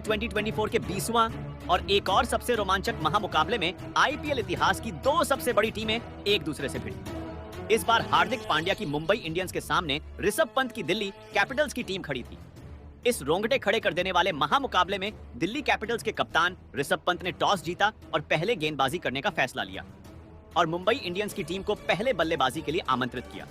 2024 के 20वां और एक और सबसे रोमांचक महामुकाबले में आईपीएल इतिहास की दो सबसे बड़ी टीमें एक दूसरे से भिड़ी। इस बार हार्दिक पांड्या की मुंबई इंडियंस के सामने ऋषभ पंत की दिल्ली कैपिटल्स की टीम खड़ी थी। इस रोंगटे खड़े कर देने वाले महामुकाबले में दिल्ली कैपिटल्स के कप्तान ऋषभ पंत ने टॉस जीता और पहले गेंदबाजी करने का फैसला लिया और मुंबई इंडियंस की टीम को पहले बल्लेबाजी के लिए आमंत्रित किया।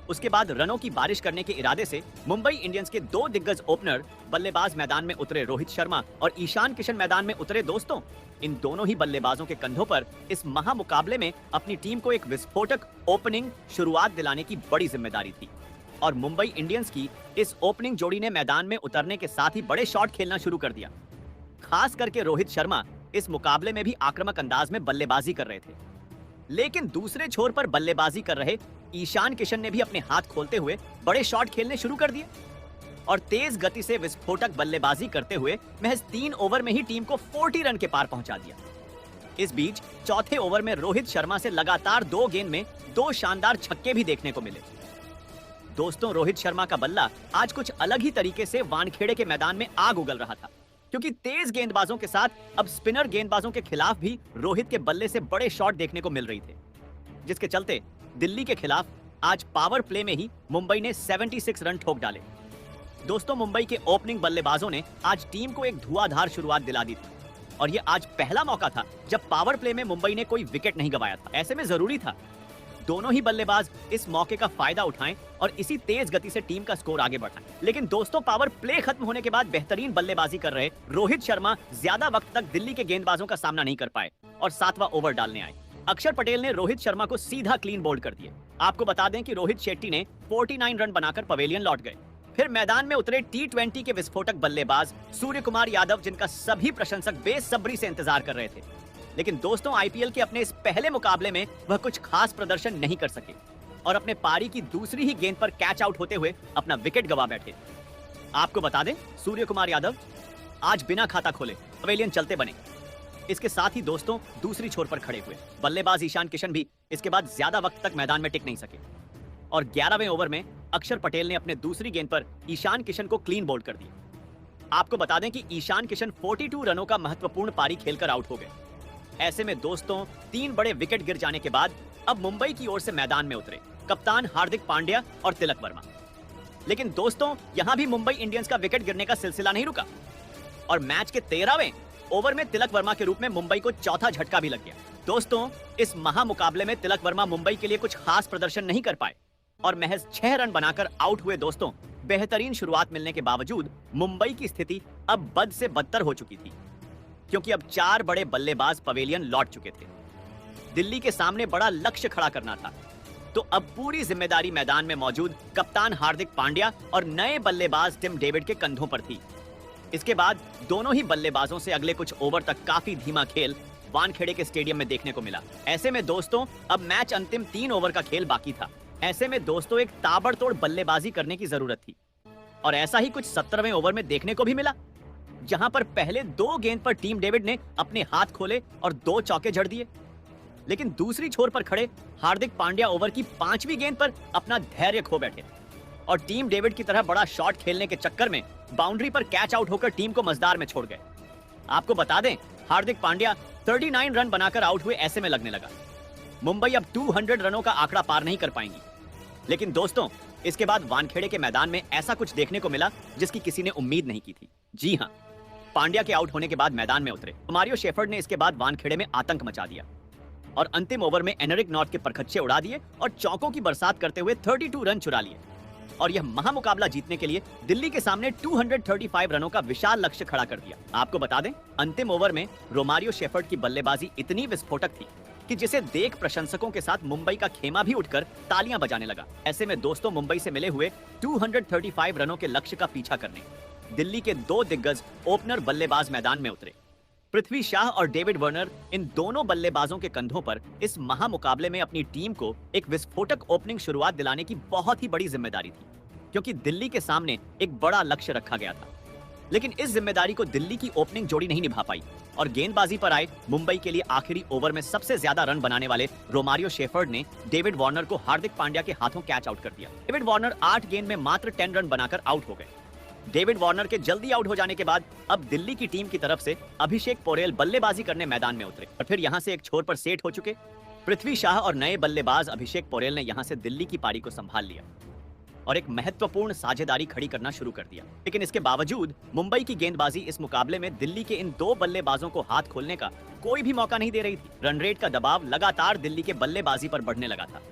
उसके बाद रनों की बारिश करने के इरादे से मुंबई इंडियंस के दो दिग्गज ओपनर बल्लेबाज मैदान में उतरे रोहित शर्मा और ईशान किशन मैदान में उतरे। दोस्तों, इन दोनों ही बल्लेबाजों के कंधों पर इस महामुकाबले में अपनी टीम को एक विस्फोटक ओपनिंग शुरुआत दिलाने की बड़ी जिम्मेदारी थी और मुंबई इंडियंस की इस ओपनिंग जोड़ी ने मैदान में उतरने के साथ ही बड़े शॉट खेलना शुरू कर दिया। खास करके रोहित शर्मा इस मुकाबले में भी आक्रामक अंदाज में बल्लेबाजी कर रहे थे, लेकिन दूसरे छोर पर बल्लेबाजी कर रहे ईशान किशन ने भी अपने हाथ खोलते हुए बड़े शॉट खेलने शुरू कर दिए और तेज गति से विस्फोटक बल्लेबाजी करते हुए महज 3 ओवर में ही टीम को 40 रन के पार पहुंचा दिया। इस बीच चौथे ओवर में रोहित शर्मा से लगातार 2 गेंद में 2 शानदार छक्के भी देखने को मिले। दोस्तों, रोहित शर्मा का बल्ला आज कुछ अलग ही तरीके से वानखेड़े के मैदान में आग उगल रहा था, क्योंकि तेज गेंदबाजों के साथ अब स्पिनर गेंदबाजों के खिलाफ भी रोहित के बल्ले से बड़े शॉट देखने को मिल रही थे, जिसके चलते दिल्ली के खिलाफ आज पावर प्ले में ही मुंबई ने 76 रन ठोक डाले। दोस्तों, मुंबई के ओपनिंग बल्लेबाजों ने आज टीम को एक धुआंधार शुरुआत दिला दी थी और यह आज पहला मौका था जब पावर प्ले में मुंबई ने कोई विकेट नहीं गंवाया था। ऐसे में जरूरी था दोनों ही बल्लेबाज इस मौके का फायदा उठाएं और इसी तेज गति से टीम का स्कोर आगे बढ़ाएं। लेकिन दोस्तों, पावर प्ले खत्म होने के बाद बेहतरीन बल्लेबाजी कर रहे रोहित शर्मा ज्यादा वक्त तक दिल्ली के गेंदबाजों का सामना नहीं कर पाए और 7वां ओवर डालने आए। अक्षर पटेल ने रोहित शर्मा को सीधा क्लीन बोल्ड कर दिए। आपको बता दें कि रोहित शेट्टी ने 49 रन बनाकर पवेलियन लौट गए। फिर मैदान में उतरे T20 के विस्फोटक बल्लेबाज सूर्य कुमार यादव, जिनका सभी प्रशंसक बेसब्री से इंतजार कर रहे थे। लेकिन दोस्तों, आईपीएल के अपने इस पहले मुकाबले में वह कुछ खास प्रदर्शन नहीं कर सके और अपने पारी की दूसरी ही गेंद पर कैच आउट होते हुए अपना विकेट गंवा बैठे। आपको बता दें, सूर्य कुमार यादव आज बिना खाता खोले पवेलियन चलते बने। इसके साथ ही दोस्तों, दूसरी छोर पर खड़े हुए बल्लेबाज ईशान किशन भी इसके बाद ज्यादा वक्त तक मैदान में टिक नहीं सके और 11वें ओवर में अक्षर पटेल ने अपने दूसरी गेंद पर ईशान किशन को क्लीन बोल्ड कर दिया। आपको बता दें कि ईशान किशन 42 रनों का महत्वपूर्ण पारी खेलकर आउट हो गए। ऐसे में दोस्तों, 3 बड़े विकेट गिर जाने के बाद अब मुंबई की ओर से मैदान में उतरे कप्तान हार्दिक पांड्या और तिलक वर्मा। लेकिन दोस्तों, यहां भी मुंबई इंडियंस का विकेट गिरने का सिलसिला नहीं रुका और मैच के 13वें ओवर में तिलक वर्मा के रूप में मुंबई को चौथा झटका भी लग गया। दोस्तों, इस महामुकाबले में तिलक वर्मा मुंबई के लिए कुछ खास प्रदर्शन नहीं कर पाए और महज 6 रन बनाकर आउट हुए। दोस्तों, बेहतरीन शुरुआत मिलने के बावजूद मुंबई की स्थिति अब बद से बदतर हो चुकी थी, क्योंकि अब 4 बड़े बल्लेबाज पवेलियन लौट चुके थे। दिल्ली के सामने बड़ा लक्ष्य खड़ा करना था, तो अब पूरी जिम्मेदारी मैदान में मौजूद कप्तान हार्दिक पांड्या और नए बल्लेबाज टिम डेविड के कंधों पर थी। इसके बाद दोनों ही बल्लेबाजों से अगले कुछ ओवर तक काफी धीमा खेल वानखेड़े के स्टेडियम में देखने को मिला। ऐसे में दोस्तों, अब मैच अंतिम 3 ओवर का खेल बाकी था। ऐसे में दोस्तों, एक ताबड़तोड़ बल्लेबाजी करने की जरूरत थी और ऐसा ही कुछ 17वें ओवर में देखने को भी मिला, जहां पर पहले 2 गेंद पर टीम डेविड ने अपने हाथ खोले और 2 चौके जड़ दिए। लेकिन दूसरी छोर पर खड़े हार्दिक पांड्या ओवर की 5वीं गेंद पर अपना धैर्य खो बैठे और टीम डेविड की तरह बड़ा शॉट खेलने के चक्कर में बाउंड्री पर कैच आउट होकर टीम को मजदार में छोड़ गए। आपको बता दें, हार्दिक पांड्या 39 रन बनाकर आउट हुए। ऐसे में लगने लगा मुंबई अब 200 रनों का आंकड़ा पार नहीं कर पाएंगी। लेकिन दोस्तों, इसके बाद वानखेड़े के मैदान में ऐसा कुछ देखने को मिला जिसकी किसी ने उम्मीद नहीं की थी। जी हां, पांड्या के आउट होने के बाद मैदान में उतरे मारियो शेफर्ड ने इसके बाद वानखेड़े में आतंक मचा दिया और अंतिम ओवर में एनरिक नॉर्थ के परखच्चे उड़ा दिए और चौकों की बरसात करते हुए 32 रन चुरा लिए और यह महामुकाबला जीतने के लिए दिल्ली के सामने 235 रनों का विशाल लक्ष्य खड़ा कर दिया। आपको बता दें, अंतिम ओवर में रोमारियो शेफर्ड की बल्लेबाजी इतनी विस्फोटक थी कि जिसे देख प्रशंसकों के साथ मुंबई का खेमा भी उठकर तालियां बजाने लगा। ऐसे में दोस्तों, मुंबई से मिले हुए 235 रनों के लक्ष्य का पीछा करने दिल्ली के 2 दिग्गज ओपनर बल्लेबाज मैदान में उतरे। पृथ्वी शाह और डेविड वार्नर, इन दोनों बल्लेबाजों के कंधों पर इस महामुकाबले में अपनी टीम को एक विस्फोटक ओपनिंग शुरुआत दिलाने की बहुत ही बड़ी जिम्मेदारी थी, क्योंकि दिल्ली के सामने एक बड़ा लक्ष्य रखा गया था। लेकिन इस जिम्मेदारी को दिल्ली की ओपनिंग जोड़ी नहीं निभा पाई और गेंदबाजी पर आए मुंबई के लिए आखिरी ओवर में सबसे ज्यादा रन बनाने वाले रोमारियो शेफर्ड ने डेविड वार्नर को हार्दिक पांड्या के हाथों कैच आउट कर दिया। डेविड वार्नर 8 गेंद में मात्र 10 रन बनाकर आउट हो गए डेविड वार्नर के जल्दी आउट हो जाने के बाद अब दिल्ली की टीम की तरफ से अभिषेक पोरेल बल्लेबाजी करने मैदान में उतरे और फिर यहां से एक छोर पर सेट हो चुके पृथ्वी शाह और नए बल्लेबाज अभिषेक पोरेल ने यहां से दिल्ली की पारी को संभाल लिया और एक महत्वपूर्ण साझेदारी खड़ी करना शुरू कर दिया। लेकिन इसके बावजूद मुंबई की गेंदबाजी इस मुकाबले में दिल्ली के इन दो बल्लेबाजों को हाथ खोलने का कोई भी मौका नहीं दे रही थी। रन रेट का दबाव लगातार दिल्ली के बल्लेबाजी पर बढ़ने लगा था।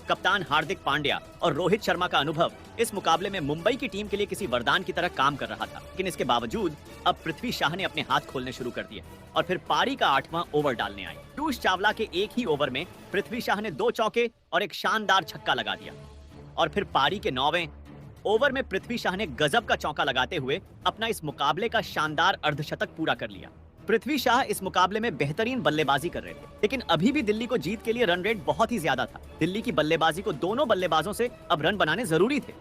कप्तान हार्दिक पांड्या और रोहित शर्मा का अनुभव इस मुकाबले में मुंबई की टीम के लिए किसी वरदान की तरह काम कर रहा था। लेकिन इसके बावजूद अब पृथ्वी शाह ने अपने हाथ खोलने शुरू कर दिए और फिर पारी का 8वां ओवर डालने आए। पीयूष चावला के एक ही ओवर में पृथ्वी शाह ने 2 चौके और एक शानदार छक्का लगा दिया और फिर पारी के 9वें ओवर में पृथ्वी शाह ने गजब का चौका लगाते हुए अपना इस मुकाबले का शानदार अर्धशतक पूरा कर लिया। पृथ्वी शाह इस मुकाबले में बेहतरीन बल्लेबाजी कर रहे थे, लेकिन अभी भी दिल्ली को जीत के लिए रन रेट बहुत ही ज्यादा था। दिल्ली की बल्लेबाजी को दोनों बल्लेबाजों से अब रन बनाने जरूरी थे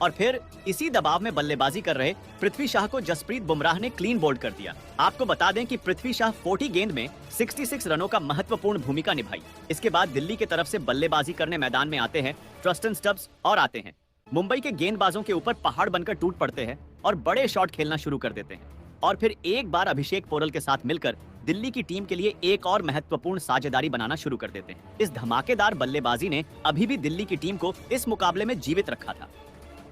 और फिर इसी दबाव में बल्लेबाजी कर रहे पृथ्वी शाह को जसप्रीत बुमराह ने क्लीन बोल्ड कर दिया। आपको बता दें कि पृथ्वी शाह 40 गेंद में 66 रनों का महत्वपूर्ण भूमिका निभाई। इसके बाद दिल्ली की तरफ से बल्लेबाजी करने मैदान में आते हैं ट्रस्टन स्टब्स और आते हैं मुंबई के गेंदबाजों के ऊपर पहाड़ बनकर टूट पड़ते हैं और बड़े शॉट खेलना शुरू कर देते हैं और फिर एक बार अभिषेक पोरेल के साथ मिलकर दिल्ली की टीम के लिए एक और महत्वपूर्ण साझेदारी बनाना शुरू कर देते हैं। इस धमाकेदार बल्लेबाजी ने अभी भी दिल्ली की टीम को इस मुकाबले में जीवित रखा था,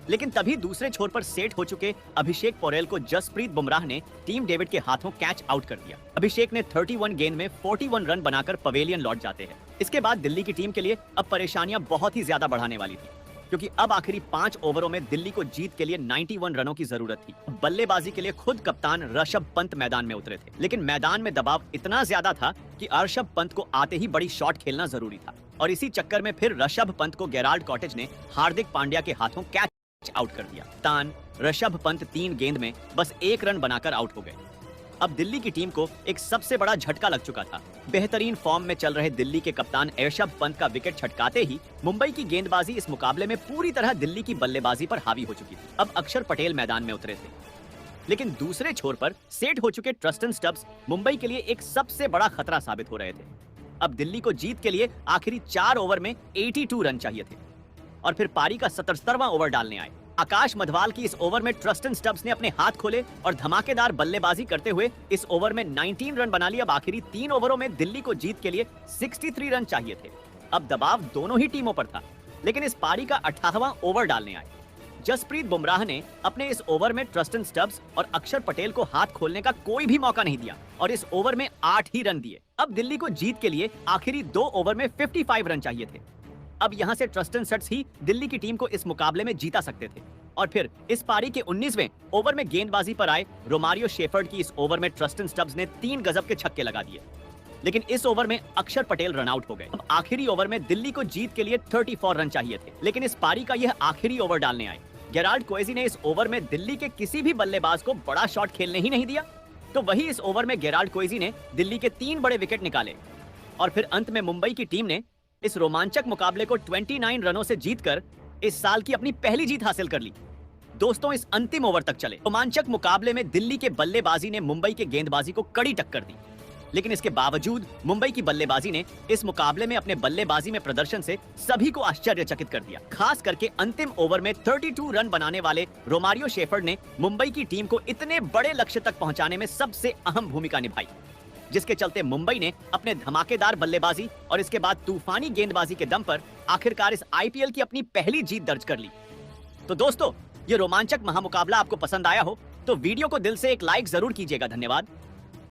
लेकिन तभी दूसरे छोर पर सेट हो चुके अभिषेक पोरेल को जसप्रीत बुमराह ने टीम डेविड के हाथों कैच आउट कर दिया। अभिषेक ने 31 गेंद में 41 रन बनाकर पवेलियन लौट जाते हैं। इसके बाद दिल्ली की टीम के लिए अब परेशानियां बहुत ही ज्यादा बढ़ाने वाली थी, क्योंकि अब आखिरी 5 ओवरों में दिल्ली को जीत के लिए 91 रनों की जरूरत थी। बल्लेबाजी के लिए खुद कप्तान ऋषभ पंत मैदान में उतरे थे, लेकिन मैदान में दबाव इतना ज्यादा था कि ऋषभ पंत को आते ही बड़ी शॉट खेलना जरूरी था और इसी चक्कर में फिर ऋषभ पंत को गेराल्ड कॉटेज ने हार्दिक पांड्या के हाथों कैच आउट कर दिया। कप्तान ऋषभ पंत 3 गेंद में बस 1 रन बनाकर आउट हो गए। अब दिल्ली की टीम को एक सबसे बड़ा झटका लग चुका था। बेहतरीन फॉर्म में चल रहे दिल्ली के कप्तान ऋषभ पंत का विकेट छटकाते ही मुंबई की गेंदबाजी इस मुकाबले में पूरी तरह दिल्ली की बल्लेबाजी पर हावी हो चुकी थी। अब अक्षर पटेल मैदान में उतरे थे, लेकिन दूसरे छोर पर सेट हो चुके ट्रस्टन स्टब्स मुंबई के लिए एक सबसे बड़ा खतरा साबित हो रहे थे। अब दिल्ली को जीत के लिए आखिरी 4 ओवर में 82 रन चाहिए थे और फिर पारी का 77वां ओवर डालने आए। आकाश मधवाल की इस ओवर में ट्रस्टन स्टब्स ने अपने हाथ खोले और धमाकेदार बल्लेबाजी करते हुए इस ओवर में 19 रन बना लिया। अब आखिरी 3 ओवरों में दिल्ली को जीत के लिए 63 रन चाहिए थे। अब दबाव दोनों ही टीमों पर था, लेकिन इस पारी का 18वां ओवर डालने आए। जसप्रीत बुमराह ने अपने इस ओवर में ट्रस्टन स्टब्स और अक्षर पटेल को हाथ खोलने का कोई भी मौका नहीं दिया और इस ओवर में 8 ही रन दिए। अब दिल्ली को जीत के लिए आखिरी 2 ओवर में 55 रन चाहिए थे। अब यहां से ट्रस्टन स्टब्स ही दिल्ली की टीम को इस मुकाबले में जीता सकते थे और फिर इस पारी के 19वें ओवर में गेंदबाजी पर आए रोमारियो शेफर्ड की इस ओवर में ट्रस्टन स्टब्स ने 3 गजब के छक्के लगा दिए, लेकिन इस ओवर में अक्षर पटेल रन आउट हो गए। अब आखिरी ओवर में दिल्ली को जीत के लिए 34 रन चाहिए थे, लेकिन इस पारी का यह आखिरी ओवर डालने आए। गेराल्ड कोएजी ने इस ओवर में दिल्ली के किसी भी बल्लेबाज को बड़ा शॉट खेलने ही नहीं दिया, तो वही इस ओवर में गेराल्ड कोएजी ने दिल्ली के 3 बड़े विकेट निकाले और फिर अंत में मुंबई की टीम ने इस रोमांचक मुकाबले को 29 रनों से जीतकर इस साल की अपनी पहली जीत हासिल कर ली। दोस्तों, इस अंतिम ओवर तक चले रोमांचक मुकाबले में दिल्ली के बल्लेबाजी ने मुंबई के गेंदबाजी को कड़ी टक्कर दी, लेकिन इसके बावजूद मुंबई की बल्लेबाजी ने इस मुकाबले में अपने बल्लेबाजी में प्रदर्शन से सभी को आश्चर्यचकित कर दिया। खास करके अंतिम ओवर में 32 रन बनाने वाले रोमारियो शेफर्ड ने मुंबई की टीम को इतने बड़े लक्ष्य तक पहुंचाने में सबसे अहम भूमिका निभाई, जिसके चलते मुंबई ने अपने धमाकेदार बल्लेबाजी और इसके बाद तूफानी गेंदबाजी के दम पर आखिरकार इस आईपीएल की अपनी पहली जीत दर्ज कर ली। तो दोस्तों, ये रोमांचक महामुकाबला आपको पसंद आया हो तो वीडियो को दिल से एक लाइक जरूर कीजिएगा। धन्यवाद।